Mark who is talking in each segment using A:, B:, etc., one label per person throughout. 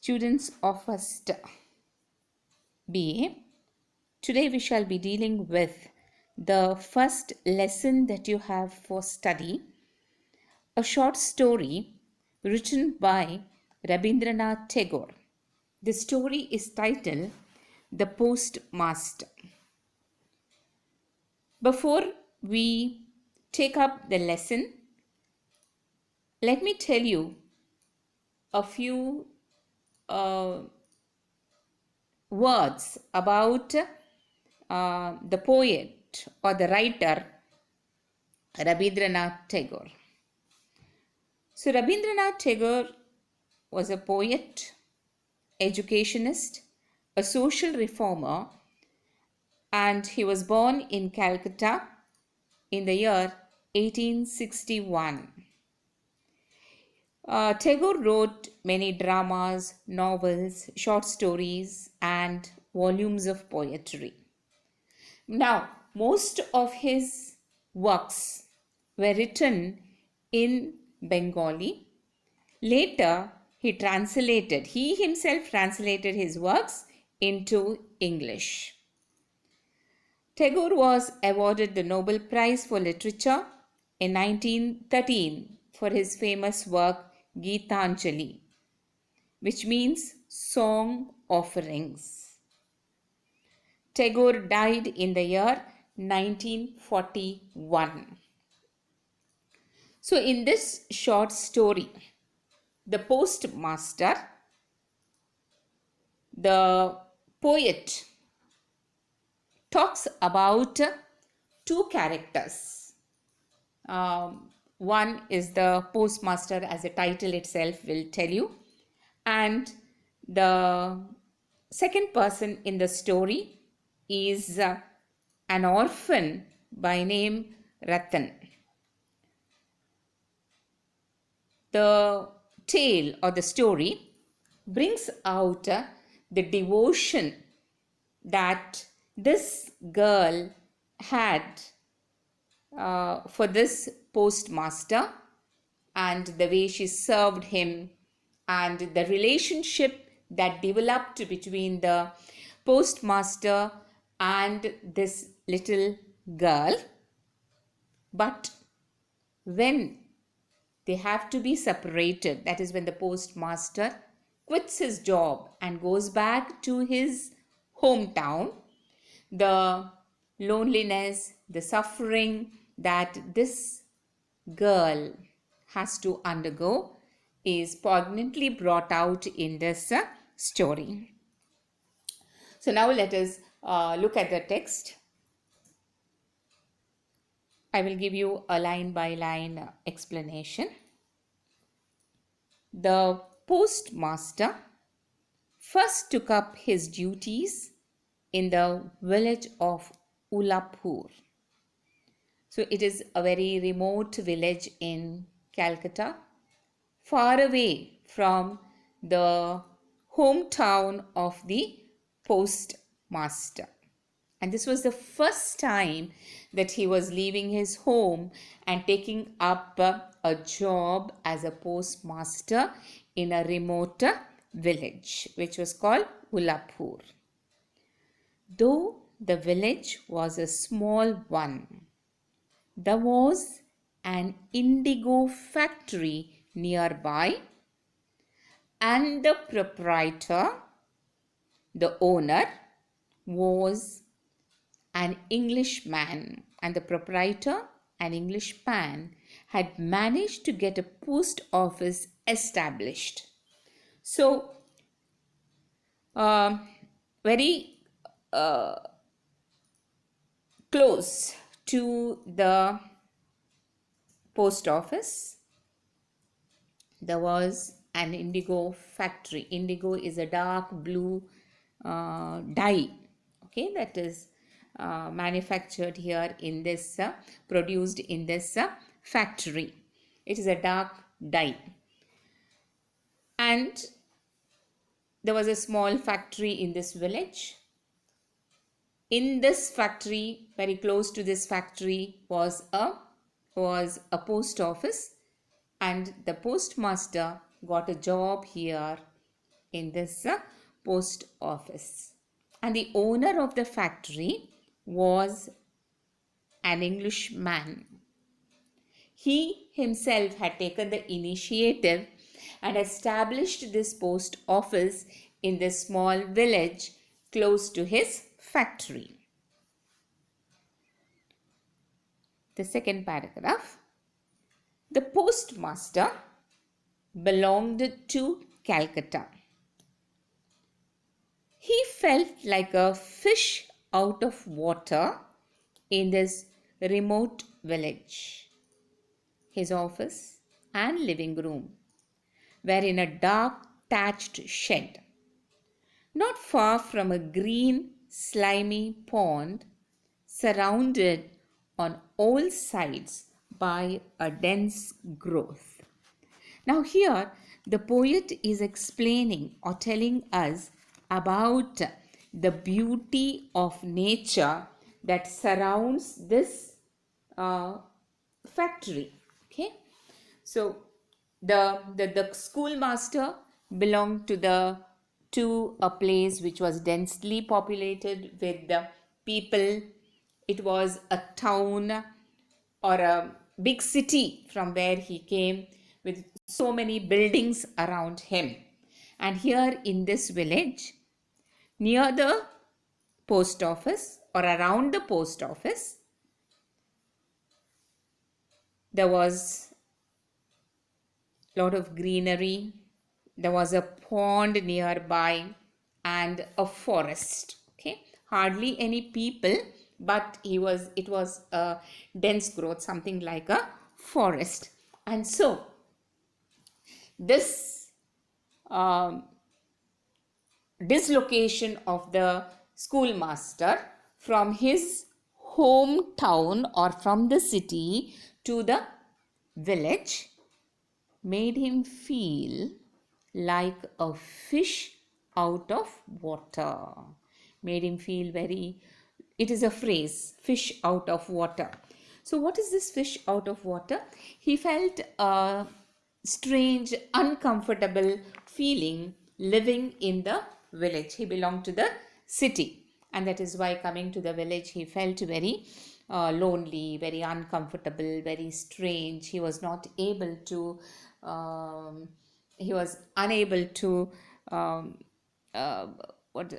A: Students of first BA, today we shall be dealing with the first lesson that you have for study, a short story written by Rabindranath Tagore. The story is titled The Postmaster. Before we take up the lesson, let me tell you a few words about the poet or the writer Rabindranath Tagore. So Rabindranath Tagore was a poet, educationist, a social reformer, and he was born in Calcutta in the year 1861. Tagore wrote many dramas, novels, short stories, and volumes of poetry. Now, most of his works were written in Bengali. Later, he himself translated his works into English. Tagore was awarded the Nobel Prize for Literature in 1913 for his famous work Geetanjali, which means song offerings. Tagore died in the year 1941. So in this short story, The Postmaster, the poet talks about two characters. One is the postmaster, as the title itself will tell you, and the second person in the story is an orphan by name Ratan. The tale or the story brings out the devotion that this girl had for this postmaster, and the way she served him, and the relationship that developed between the postmaster and this little girl. But when they have to be separated, that is when the postmaster quits his job and goes back to his hometown, the loneliness, the suffering that this girl has to undergo is poignantly brought out in this story. So now let us look at the text. I will give you a line by line explanation. The postmaster first took up his duties in the village of Ullapur. So it is a very remote village in Calcutta, far away from the hometown of the postmaster. And this was the first time that he was leaving his home and taking up a job as a postmaster in a remote village, which was called Ullapur. Though the village was a small one, there was an indigo factory nearby, and the proprietor, the owner, was an Englishman, and the proprietor, an Englishman, had managed to get a post office established. So, very close to the post office, there was an indigo factory. Indigo is a dark blue dye, okay, that is manufactured here in this, produced in this factory. It is a dark dye. And there was a small factory in this village. In this factory, very close to this factory, was a post office, and the postmaster got a job here in this post office. And the owner of the factory was an Englishman. He himself had taken the initiative and established this post office in this small village close to his factory. The second paragraph. The postmaster belonged to Calcutta. He felt like a fish out of water in this remote village. His office and living room were in a dark thatched shed, not far from a green slimy pond surrounded on all sides by a dense growth. Now, here the poet is explaining or telling us about the beauty of nature that surrounds this factory. Okay, so the schoolmaster belonged to a place which was densely populated with the people. It was a town or a big city from where he came, with so many buildings around him. And here in this village, near the post office or around the post office, there was a lot of greenery. There was a pond nearby and a forest. Okay, hardly any people, but it was a dense growth, something like a forest. And so this dislocation of the schoolmaster from his hometown or from the city to the village made him feel like a fish out of water. Made him feel very, it is a phrase, fish out of water. So what is this fish out of water? He felt a strange, uncomfortable feeling living in the village. He belonged to the city, and that is why coming to the village he felt very lonely, very uncomfortable, very strange. He was not able to he was unable to what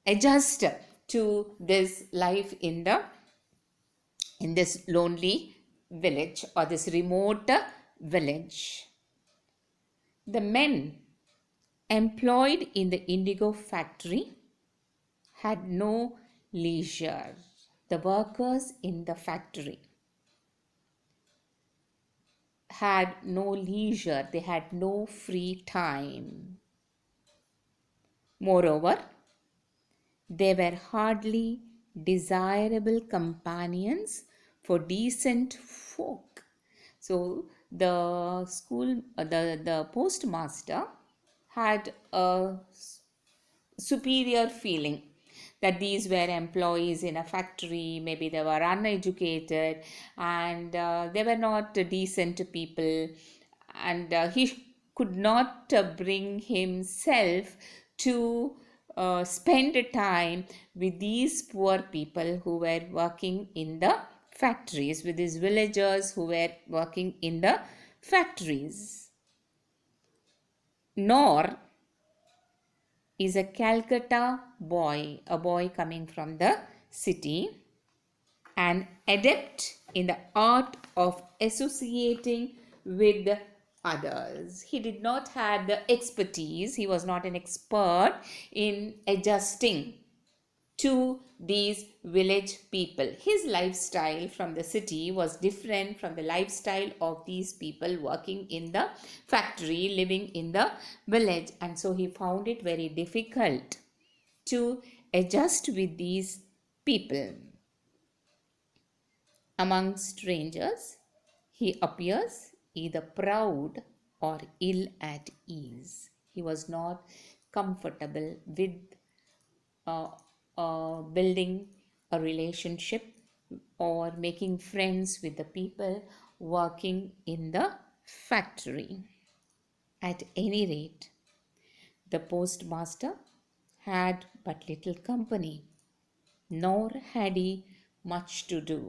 A: adjust to this life in this lonely village or this remote village. The men employed in the indigo factory had no leisure. The workers in the factory had no leisure, they had no free time. Moreover, they were hardly desirable companions for decent folk. So the postmaster had a superior feeling that these were employees in a factory. Maybe they were uneducated and they were not decent people, and he could not bring himself to spend time with these poor people who were working in the factories, with these villagers who were working in the factories. Nor is a Calcutta boy, a boy coming from the city, an adept in the art of associating with others. He did not have the expertise, he was not an expert in adjusting to these village people. His lifestyle from the city was different from the lifestyle of these people working in the factory, living in the village, and so he found it very difficult to adjust with these people. Among strangers, he appears either proud or ill at ease. He was not comfortable with building a relationship or making friends with the people working in the factory. At any rate, The postmaster had but little company, nor had he much to do.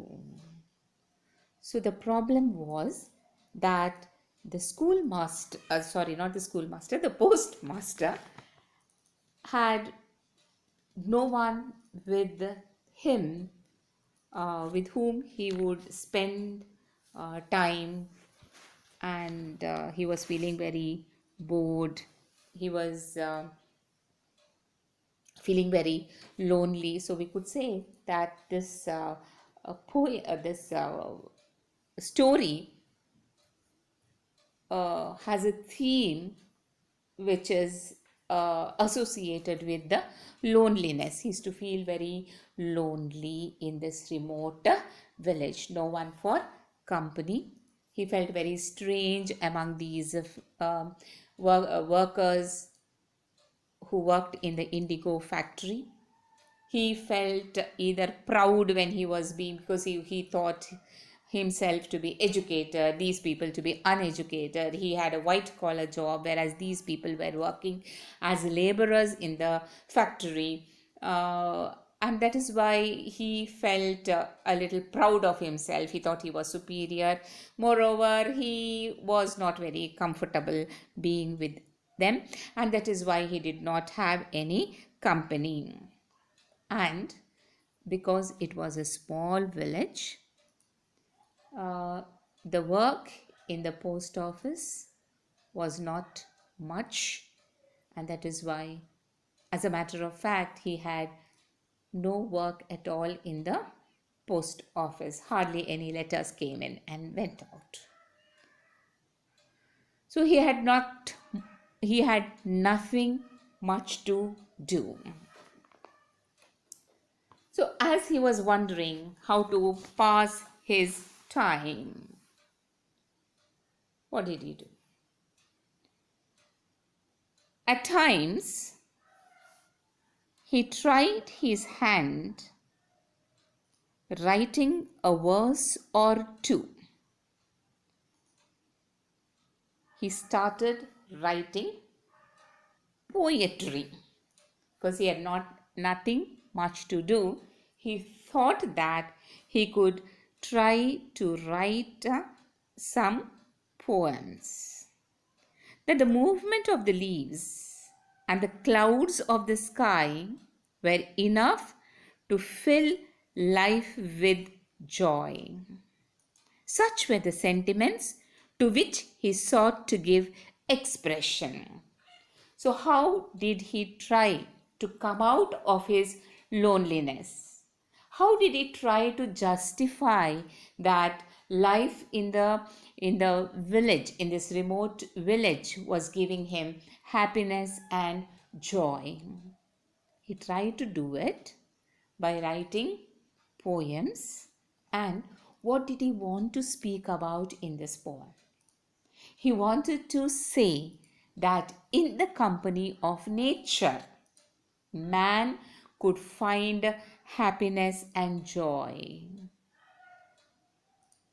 A: So the problem was that the schoolmaster, sorry, not the schoolmaster, the postmaster had no one with him with whom he would spend time, and he was feeling very bored. He was feeling very lonely. So we could say that this this story has a theme which is associated with the loneliness. He used to feel very lonely in this remote village, no one for company. He felt very strange among these workers who worked in the indigo factory. He felt either proud when he was being, because he thought himself to be educated, these people to be uneducated. He had a white collar job, whereas these people were working as laborers in the factory. And that is why he felt a little proud of himself. He thought he was superior. Moreover, he was not very comfortable being with them, and that is why he did not have any company. And because it was a small village, uh, the work in the post office was not much, and that is why, as a matter of fact, he had no work at all in the post office. Hardly any letters came in and went out. So he had nothing much to do. So as he was wondering how to pass his time, what did he do? At times, he tried his hand writing a verse or two. He started writing poetry because he had nothing much to do. He thought that he could try to write some poems. That the movement of the leaves and the clouds of the sky were enough to fill life with joy. Such were the sentiments to which he sought to give expression. So, how did he try to come out of his loneliness? How did he try to justify that life in the village, in this remote village, was giving him happiness and joy? He tried to do it by writing poems. And what did he want to speak about in this poem? He wanted to say that in the company of nature, man could find happiness and joy.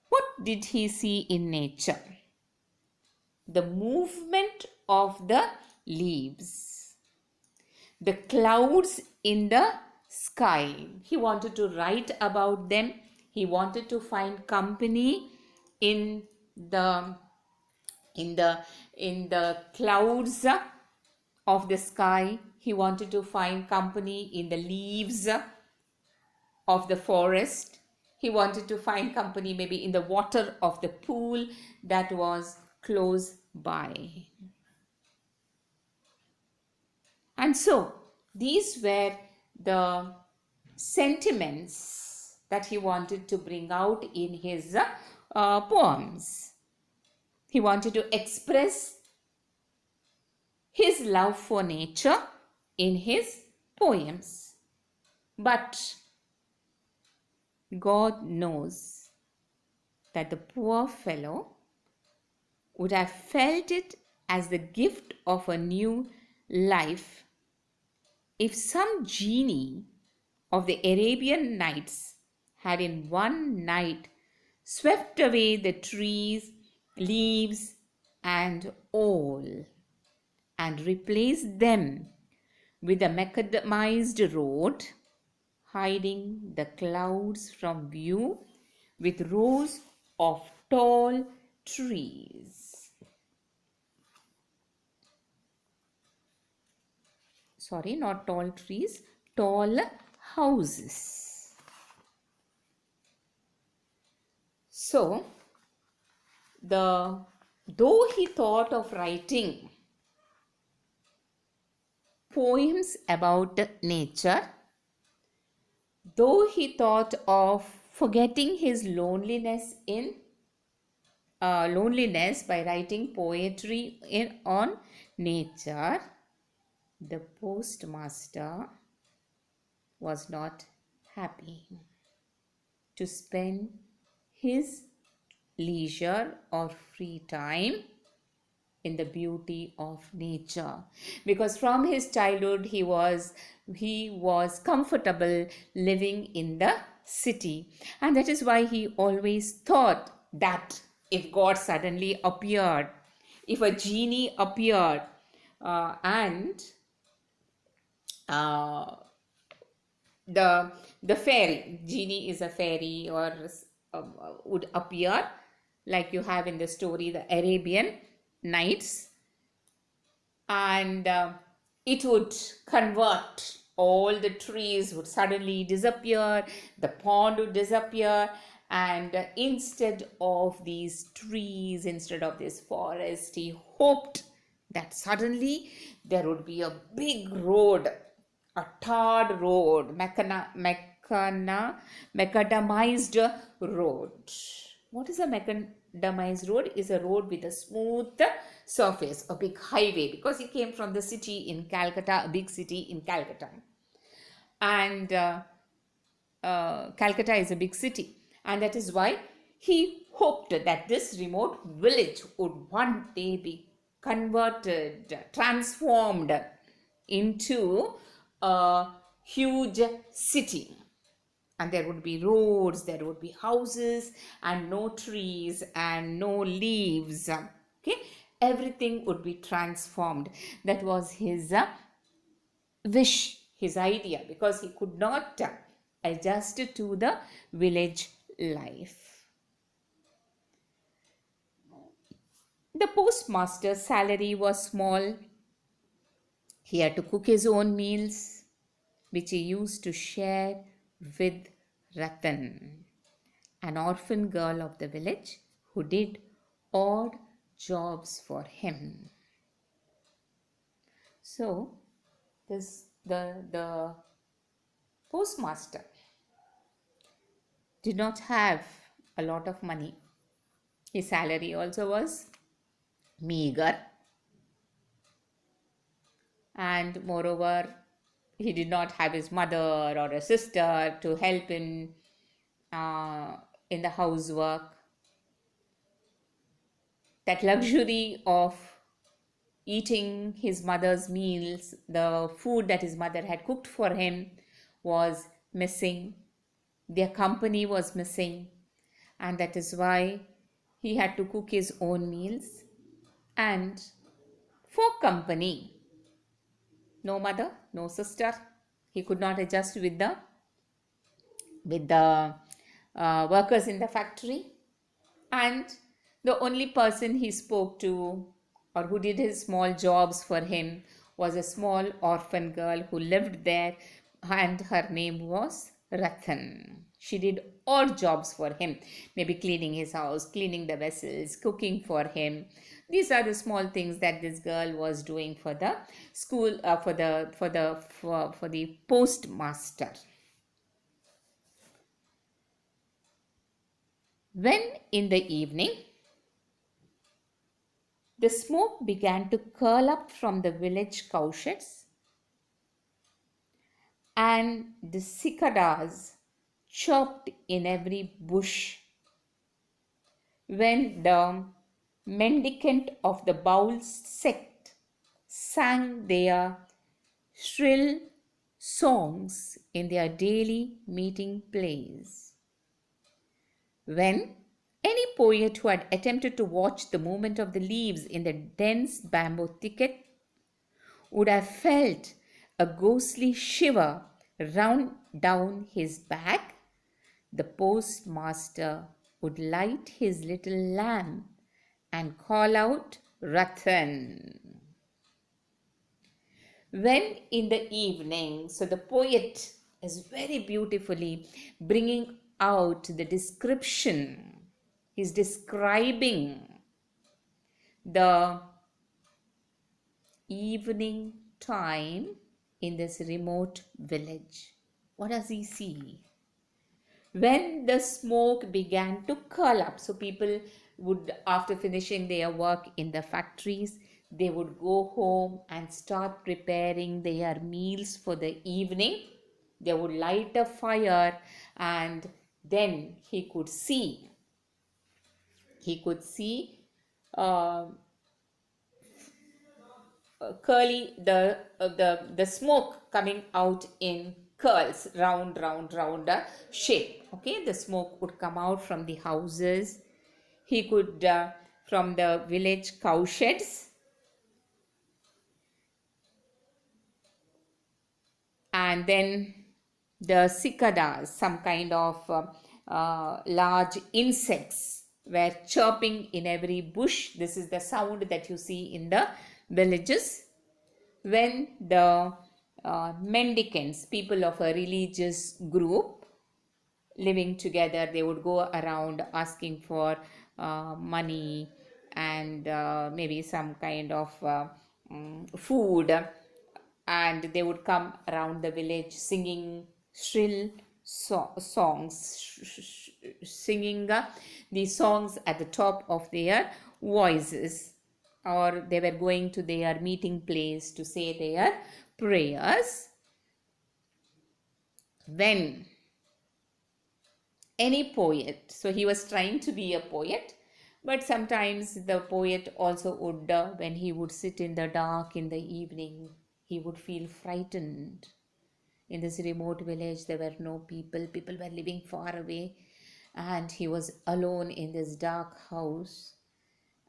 A: What did he see in nature? The movement of the leaves, the clouds in the sky. He wanted to write about them. He wanted to find company in the in the in the clouds of the sky. He wanted to find company in the leaves of the forest. He wanted to find company maybe in the water of the pool that was close by. And so these were the sentiments that he wanted to bring out in his poems. He wanted to express his love for nature in his poems. But God knows that the poor fellow would have felt it as the gift of a new life if some genie of the Arabian Nights had in one night swept away the trees, leaves, and all, and replaced them with a macadamized road, hiding the clouds from view with rows of tall trees. Sorry, not tall trees, tall houses. So, though he thought of writing poems about nature, though he thought of forgetting his loneliness by writing poetry on nature, the postmaster was not happy to spend his leisure or free time in the beauty of nature, because from his childhood he was comfortable living in the city, and that is why he always thought that if God suddenly appeared, if a genie appeared, and uh, the fairy genie is a fairy, or would appear like you have in the story the Arabian Nights, and it would convert. All the trees would suddenly disappear, the pond would disappear, and instead of these trees, instead of this forest, he hoped that suddenly there would be a big road, a tarred road, macadamized road. What is a macadamized road? Is a road with a smooth surface, a big highway, because he came from the city in Calcutta, a big city in Calcutta. And Calcutta is a big city, and that is why he hoped that this remote village would one day be converted, transformed into a huge city. And there would be roads, there would be houses, and no trees and no leaves. Okay, everything would be transformed. That was his wish, his idea, because he could not adjust to the village life. The postmaster's salary was small. He had to cook his own meals, which he used to share with Ratan, an orphan girl of the village who did odd jobs for him. So, the postmaster did not have a lot of money. His salary also was meager, and moreover, he did not have his mother or a sister to help in the housework. That luxury of eating his mother's meals, the food that his mother had cooked for him, was missing. Their company was missing, and that is why he had to cook his own meals. And for company, no mother, no sister, he could not adjust with the workers in the factory, and the only person he spoke to or who did his small jobs for him was a small orphan girl who lived there, and her name was Ratan. She did odd jobs for him, maybe cleaning his house, cleaning the vessels, cooking for him. These are the small things that this girl was doing for the school, for the postmaster. When in the evening the smoke began to curl up from the village cowsheds, and the cicadas chirped in every bush. When the mendicant of the Baul sect sang their shrill songs in their daily meeting place. When any poet who had attempted to watch the movement of the leaves in the dense bamboo thicket would have felt a ghostly shiver run down his back, the postmaster would light his little lamp and call out, Ratan. When in the evening, so the poet is very beautifully bringing out the description. He's describing the evening time in this remote village. What does he see? When the smoke began to curl up, so people would, after finishing their work in the factories, they would go home and start preparing their meals for the evening. They would light a fire, and then he could see uh, curly the smoke coming out in curls, round shape. Okay, the smoke would come out from the houses. He could from the village cow sheds, and then the cicadas, some kind of large insects, were chirping in every bush. This is the sound that you see in the villages. When the mendicants, people of a religious group living together, they would go around asking for money and maybe some kind of food, and they would come around the village singing shrill songs, singing the songs at the top of their voices, or they were going to their meeting place to say their prayers. When any poet, so he was trying to be a poet, but sometimes the poet also would, when he would sit in the dark in the evening, he would feel frightened. In this remote village, there were no people, people were living far away, and he was alone in this dark house,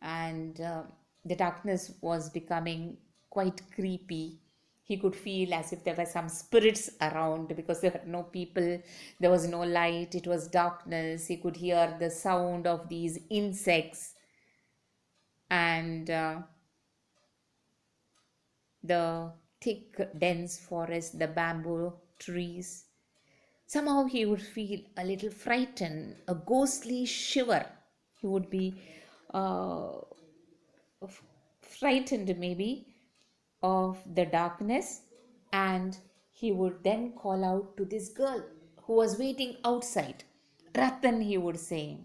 A: and the darkness was becoming quite creepy. He could feel as if there were some spirits around because there were no people, there was no light, it was darkness. He could hear the sound of these insects and the thick, dense forest, the bamboo trees. Somehow he would feel a little frightened, a ghostly shiver. He would be uh, frightened maybe of the darkness, and he would then call out to this girl who was waiting outside. Ratan, he would say,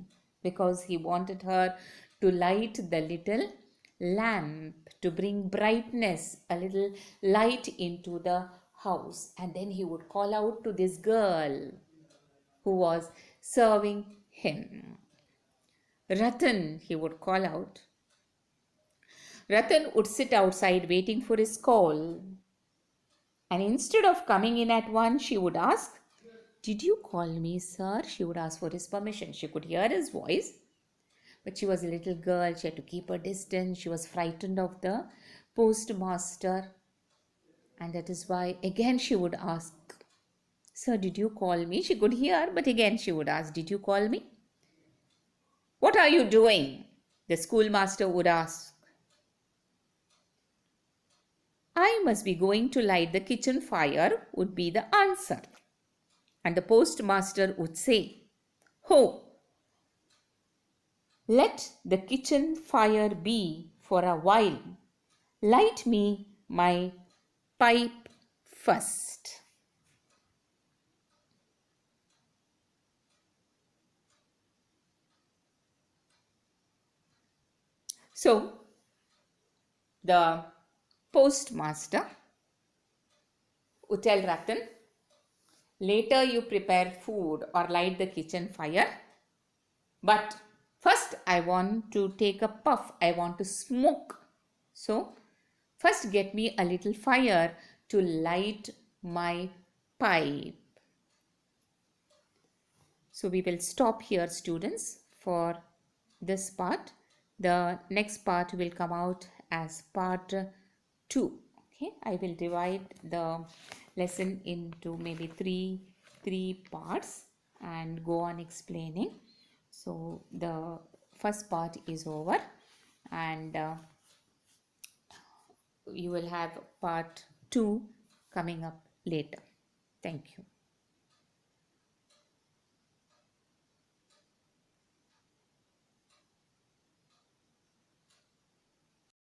A: because he wanted her to light the little lamp to bring brightness, a little light into the house. And then he would call out to this girl who was serving him. Ratan, he would call out. Ratan would sit outside waiting for his call. And instead of coming in at once, she would ask, Did you call me, sir? She would ask for his permission. She could hear his voice, but she was a little girl. She had to keep her distance. She was frightened of the postmaster. And that is why again she would ask, Sir, did you call me? She could hear, but again she would ask, Did you call me? What are you doing? The schoolmaster would ask. I must be going to light the kitchen fire, would be the answer. And the postmaster would say, Oh, let the kitchen fire be for a while. Light me my pipe first. So, the postmaster would tell Ratan, later you prepare food or light the kitchen fire, but first I want to take a puff, I want to smoke. So, first get me a little fire to light my pipe. So, we will stop here, students, for this part. The next part will come out as part 2. Okay, I will divide the lesson into maybe three parts and go on explaining. So the first part is over, and you will have part 2 coming up later. Thank you.